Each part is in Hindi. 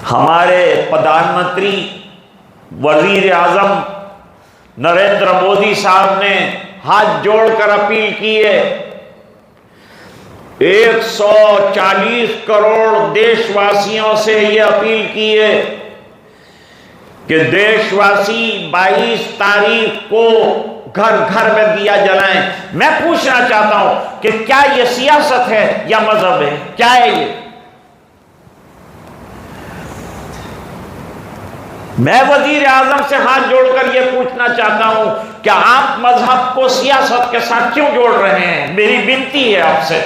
हमारे प्रधानमंत्री वजीर आजम नरेंद्र मोदी साहब ने हाथ जोड़कर अपील की है, 140 करोड़ देशवासियों से ये अपील की है कि देशवासी 22 तारीख को घर घर में दिया जलाएं। मैं पूछना चाहता हूं कि क्या ये सियासत है या मजहब है? क्या है ये? मैं वजीर आजम से हाथ जोड़कर यह पूछना चाहता हूं कि आप मजहब को सियासत के साथ क्यों जोड़ रहे हैं? मेरी विनती है आपसे,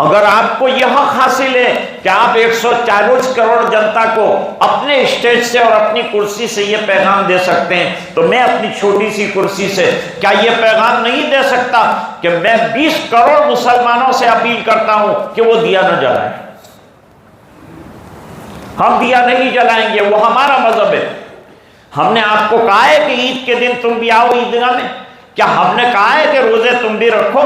अगर आपको यह हासिल है कि आप 140 करोड़ जनता को अपने स्टेज से और अपनी कुर्सी से यह पैगाम दे सकते हैं, तो मैं अपनी छोटी सी कुर्सी से क्या यह पैगाम नहीं दे सकता कि मैं 20 करोड़ मुसलमानों से अपील करता हूं कि वो दिया न जलाएं। हम दिया नहीं जलाएंगे, वो हमारा मजहब है। हमने आपको कहा है कि ईद के दिन तुम भी आओ ईदगाह में? क्या हमने कहा है कि रोजे तुम भी रखो?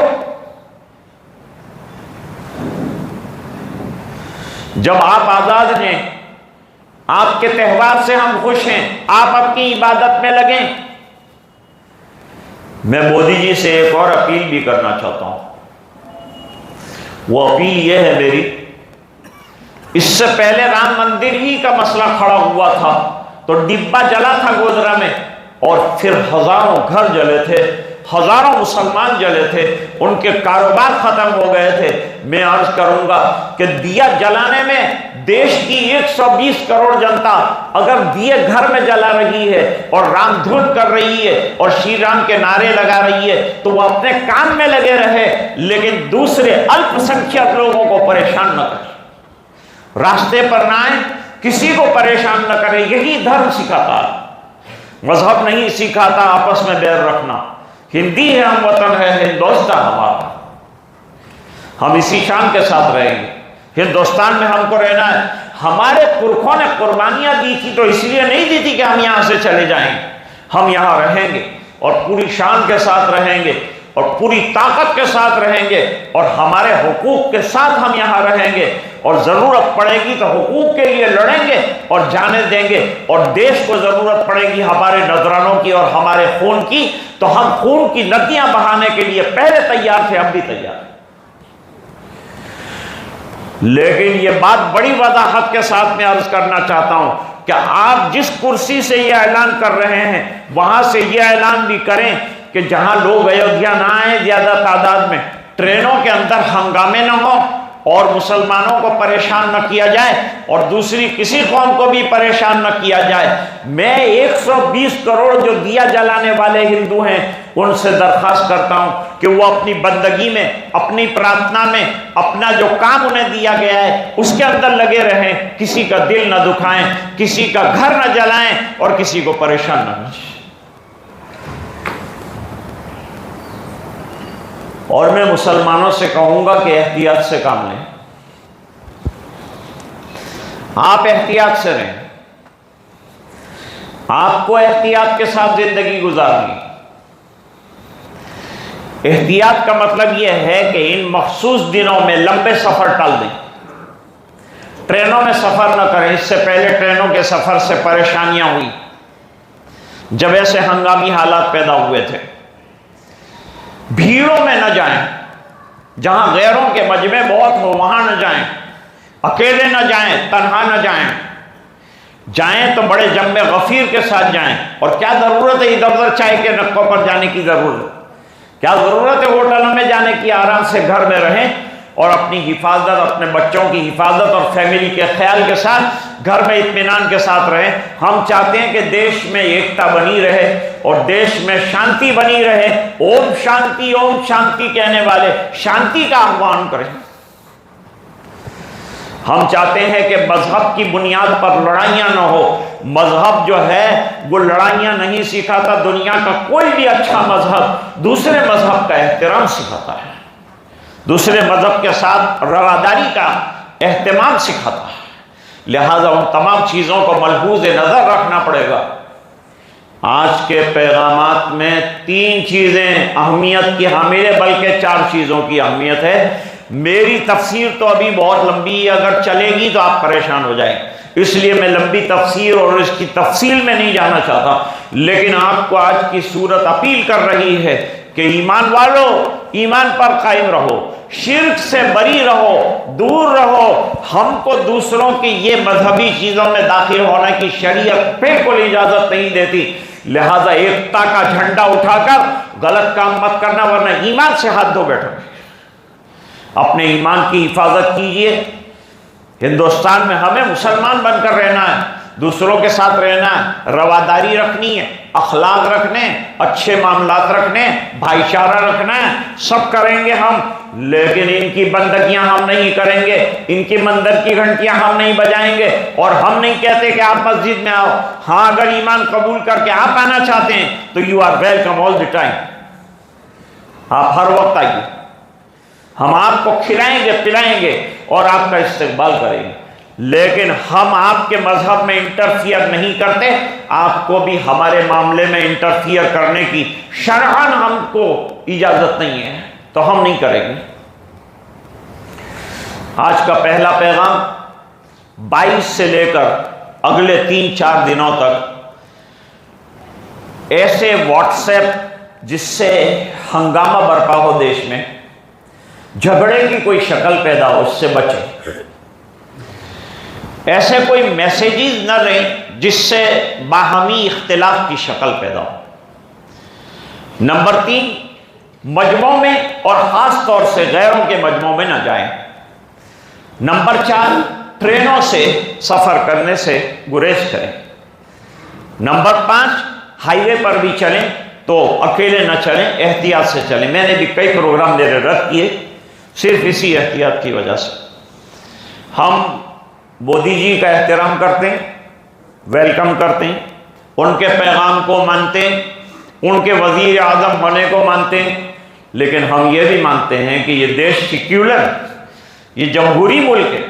जब आप आजाद हैं, आपके त्योहार से हम खुश हैं, आप अपनी इबादत में लगें। मैं मोदी जी से एक और अपील भी करना चाहता हूं। वो अपील यह है मेरी, इससे पहले राम मंदिर ही का मसला खड़ा हुआ था तो डिब्बा जला था गोधरा में, और फिर हजारों घर जले थे, हजारों मुसलमान जले थे, उनके कारोबार खत्म हो गए थे। मैं अर्ज करूंगा कि दिया जलाने में देश की 120 करोड़ जनता अगर दिए घर में जला रही है और राम धुन कर रही है और श्री राम के नारे लगा रही है, तो वो अपने काम में लगे रहे, लेकिन दूसरे अल्पसंख्यक लोगों को परेशान न करें, रास्ते पर ना आए, किसी को परेशान न करे। यही धर्म सिखाता है, मजहब नहीं सिखाता आपस में बैर रखना। हिंदी है हम, वतन है हिंदुस्तान हमारा, हम इसी शान के साथ रहेंगे। हिंदुस्तान में हमको रहना है। हमारे पुरखों ने कुर्बानियां दी थी तो इसलिए नहीं दी थी कि हम यहां से चले जाएंगे। हम यहां रहेंगे और पूरी शान के साथ रहेंगे और पूरी ताकत के साथ रहेंगे और हमारे हुकूक के साथ हम यहां रहेंगे, और जरूरत पड़ेगी तो हुकूक के लिए लड़ेंगे और जाने देंगे। और देश को जरूरत पड़ेगी हमारे नजरानों की और हमारे खून की, तो हम खून की नदियां बहाने के लिए पहले तैयार थे, अब भी तैयार हैं। लेकिन यह बात बड़ी वजाहत के साथ मैं अर्ज करना चाहता हूं कि आप जिस कुर्सी से यह ऐलान कर रहे हैं, वहां से यह ऐलान भी करें कि जहां लोग अयोध्या ना आए ज्यादा तादाद में, ट्रेनों के अंदर हंगामे न हो और मुसलमानों को परेशान न किया जाए और दूसरी किसी कौम को भी परेशान न किया जाए। मैं 120 करोड़ जो दिया जलाने वाले हिंदू हैं उनसे दरखास्त करता हूं कि वो अपनी बंदगी में, अपनी प्रार्थना में, अपना जो काम उन्हें दिया गया है उसके अंदर लगे रहें, किसी का दिल न दुखाएं, किसी का घर न जलाएं और किसी को परेशान न करें। और मैं मुसलमानों से कहूंगा कि एहतियात से काम लें। आप एहतियात से रहें, आपको एहतियात के साथ जिंदगी गुजारनी। एहतियात का मतलब यह है कि इन मखसूस दिनों में लंबे सफर टाल दें, ट्रेनों में सफर न करें। इससे पहले ट्रेनों के सफर से परेशानियां हुई जब ऐसे हंगामी हालात पैदा हुए थे। भीड़ों में न जाएं, जहां गैरों के मजमे बहुत हो वहां न जाएं, अकेले न जाएं, तन्हा न जाएं। जाएं तो बड़े जम्मे गफीर के साथ जाएं। और क्या जरूरत है इधर उधर चाय के नक्कों पर जाने की? जरूरत क्या जरूरत है होटलों में जाने की? आराम से घर में रहें और अपनी हिफाजत, अपने बच्चों की हिफाजत और फैमिली के ख्याल के साथ घर में इत्मीनान के साथ रहें। हम चाहते हैं कि देश में एकता बनी रहे और देश में शांति बनी रहे। ओम शांति कहने वाले शांति का आह्वान करें। हम चाहते हैं कि मजहब की बुनियाद पर लड़ाइयां न हो। मजहब जो है वो लड़ाइयां नहीं सिखाता। दुनिया का कोई भी अच्छा मजहब दूसरे मजहब का एहतराम सिखाता है, दूसरे मजहब के साथ रवादारी का एहतमाम सिखाता है। लिहाजा उन तमाम चीज़ों को मलहूज़ नज़र रखना पड़ेगा। आज के पैगामात में 3 चीज़ें अहमियत की हामिल है, बल्कि 4 चीज़ों की अहमियत है। मेरी तफसीर तो अभी बहुत लंबी है, अगर चलेगी तो आप परेशान हो जाएंगे, इसलिए मैं लंबी तफसीर और इसकी तफसील में नहीं जाना चाहता। लेकिन आपको आज की सूरत अपील कर रही है कि ईमान वालों, ईमान पर कायम रहो, शिर्क से बरी रहो, दूर रहो। हमको दूसरों की ये मजहबी चीजों में दाखिल होने की शरीयत बिल्कुल इजाजत नहीं देती। लिहाजा एकता का झंडा उठाकर गलत काम मत करना, वरना ईमान से हाथ धो बैठोगे। अपने ईमान की हिफाजत कीजिए। हिंदुस्तान में हमें मुसलमान बनकर रहना है, दूसरों के साथ रहना है, रवादारी रखनी है, अखलाक रखने, अच्छे मामलात रखने, भाईचारा रखना है, सब करेंगे हम। लेकिन इनकी बंदगियां हम नहीं करेंगे, इनकी मंदिर की घंटियां हम नहीं बजाएंगे। और हम नहीं कहते कि आप मस्जिद में आओ, हाँ अगर ईमान कबूल करके आप आना चाहते हैं तो you are welcome all the time, आप हर वक्त आइए, हम आपको खिलाएंगे पिलाएंगे और आपका इस्तेकबाल करेंगे। लेकिन हम आपके मजहब में इंटरफियर नहीं करते, आपको भी हमारे मामले में इंटरफियर करने की शरअन हमको इजाजत नहीं है, तो हम नहीं करेंगे। आज का पहला पैगाम 22 से लेकर अगले 3-4 दिनों तक ऐसे व्हाट्सएप जिससे हंगामा बरपा हो, देश में झगड़े की कोई शक्ल पैदा हो, उससे बचें। ऐसे कोई मैसेजेस न लें जिससे बाहमी इख्तिलाफ की शक्ल पैदा हो। नंबर 3, मजमों में और ख़ास तौर से गैरों के मजमों में न जाएं। नंबर 4, ट्रेनों से सफ़र करने से गुरेज करें। नंबर 5, हाईवे पर भी चलें तो अकेले न चलें, एहतियात से चलें। मैंने भी कई प्रोग्राम मेरे रद्द किए सिर्फ इसी एहतियात की वजह से। हम मोदी जी का एहतराम करते हैं, वेलकम करते हैं, उनके पैगाम को मानते हैं, उनके वज़ीर आज़म होने को मानते हैं। लेकिन हम ये भी मानते हैं कि ये देश सेक्युलर, ये जमहूरी मुल्क है,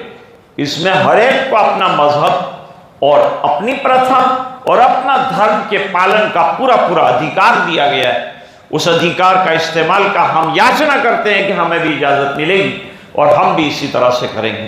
इसमें हर एक को अपना मजहब और अपनी प्रथा और अपना धर्म के पालन का पूरा पूरा अधिकार दिया गया है। उस अधिकार का इस्तेमाल का हम याचना करते हैं कि हमें भी इजाज़त मिलेगी और हम भी इसी तरह से करेंगे।